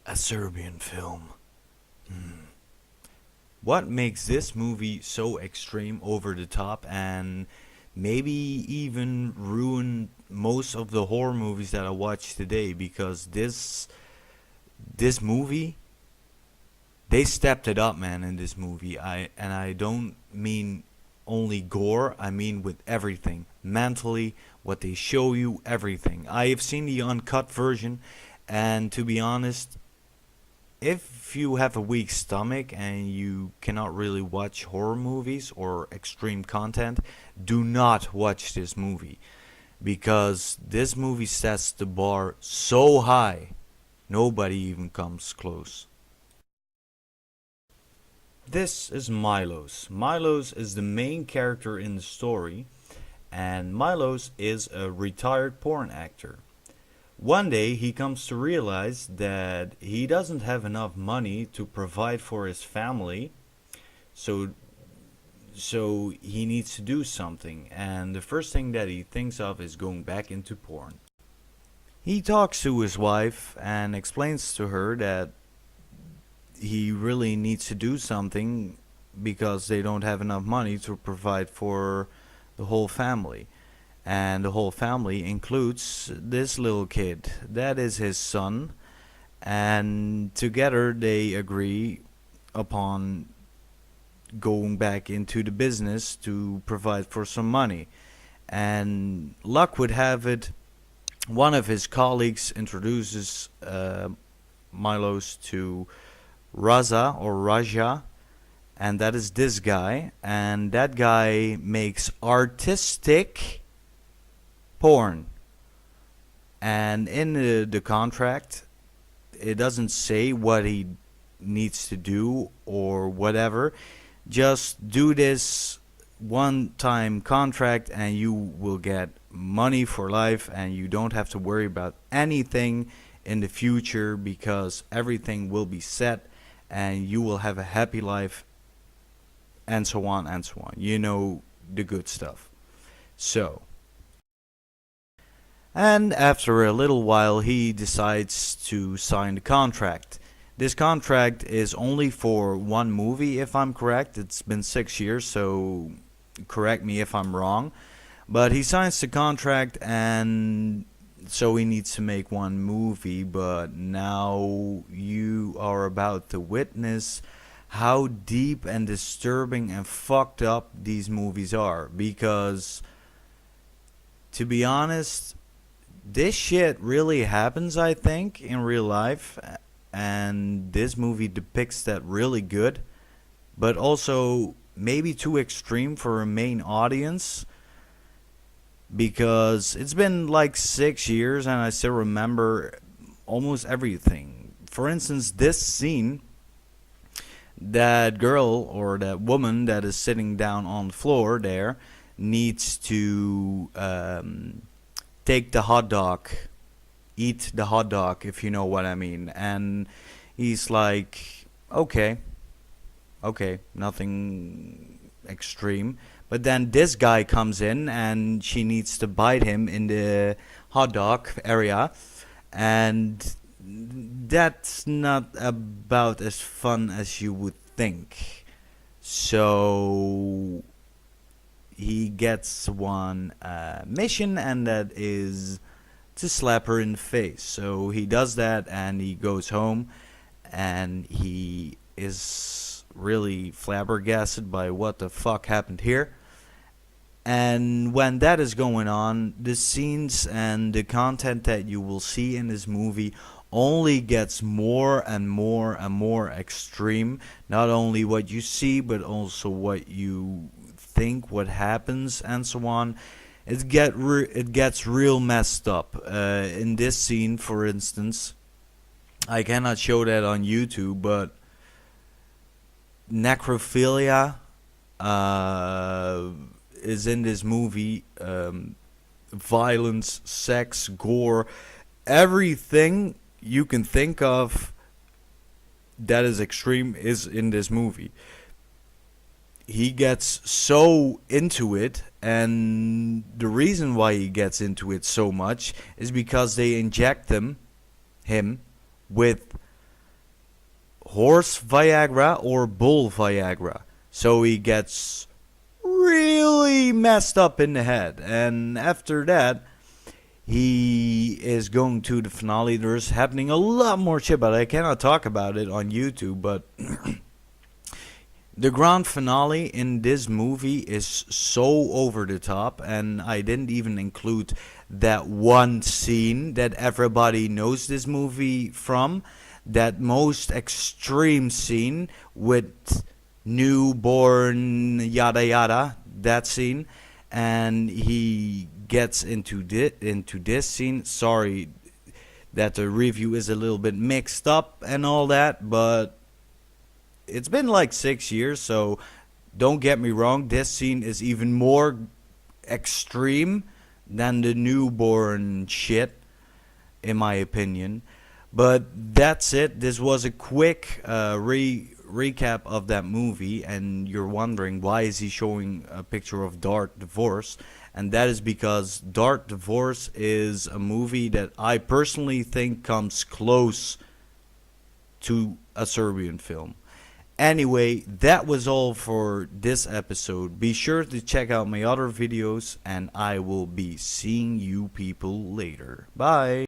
A Serbian film. What makes this movie so extreme, over the top, and maybe even ruin most of the horror movies that I watch today? Because this movie, they stepped it up, man. In this movie, I don't mean only gore. I mean with everything, mentally, what they show you, everything. I have seen the uncut version, and to be honest, if you have a weak stomach and you cannot really watch horror movies or extreme content, do not watch this movie, because this movie sets the bar so high, nobody even comes close. This is Milos. Milos is the main character in the story, and Milos is a retired porn actor. One day he comes to realize that he doesn't have enough money to provide for his family, so he needs to do something, and the first thing that he thinks of is going back into porn. He talks to his wife and explains to her that he really needs to do something because they don't have enough money to provide for the whole family. And the whole family includes this little kid. That is his son. And together they agree upon going back into the business to provide for some money. And luck would have it, one of his colleagues introduces Milos to Raja, and that is this guy. And that guy makes artistic porn. And in the contract, it doesn't say what he needs to do or whatever. Just do this one time contract and you will get money for life, and you don't have to worry about anything in the future because everything will be set and you will have a happy life, and so on and so on. You know, the good stuff. So, and after a little while, he decides to sign the contract. This contract is only for one movie, if I'm correct. It's been 6 years, so correct me if I'm wrong. But he signs the contract, and so he needs to make one movie. But now you are about to witness how deep and disturbing and fucked up these movies are. Because, to be honest, this shit really happens, I think, in real life, and this movie depicts that really good, but also maybe too extreme for a main audience, because it's been like 6 years and I still remember almost everything. For instance, this scene, that girl or that woman that is sitting down on the floor there needs to take the hot dog, eat the hot dog, if you know what I mean. And he's like, okay, nothing extreme. But then this guy comes in and she needs to bite him in the hot dog area. And that's not about as fun as you would think. So he gets one mission, and that is to slap her in the face. So he does that, and he goes home, and he is really flabbergasted by what the fuck happened here. And when that is going on, the scenes and the content that you will see in this movie only gets more and more and more extreme. Not only what you see, but also what you think, what happens, and so on. It gets real messed up. In this scene, for instance, I cannot show that on YouTube, but necrophilia is in this movie. Violence, sex, gore, everything you can think of that is extreme is in this movie. He gets so into it, and the reason why he gets into it so much is because they inject him with horse Viagra or bull Viagra. So he gets really messed up in the head. And after that, he is going to the finale. There's happening a lot more shit, but I cannot talk about it on YouTube. But the grand finale in this movie is so over the top, and I didn't even include that one scene that everybody knows this movie from, that most extreme scene with newborn yada yada, that scene. And he gets into this scene. Sorry that the review is a little bit mixed up and all that, but it's been like 6 years, so don't get me wrong, this scene is even more extreme than the newborn shit, in my opinion. But that's it. This was a quick recap of that movie, and you're wondering why is he showing a picture of Dark Divorce, and that is because Dark Divorce is a movie that I personally think comes close to a Serbian film. Anyway, that was all for this episode. Be sure to check out my other videos, and I will be seeing you people later. Bye.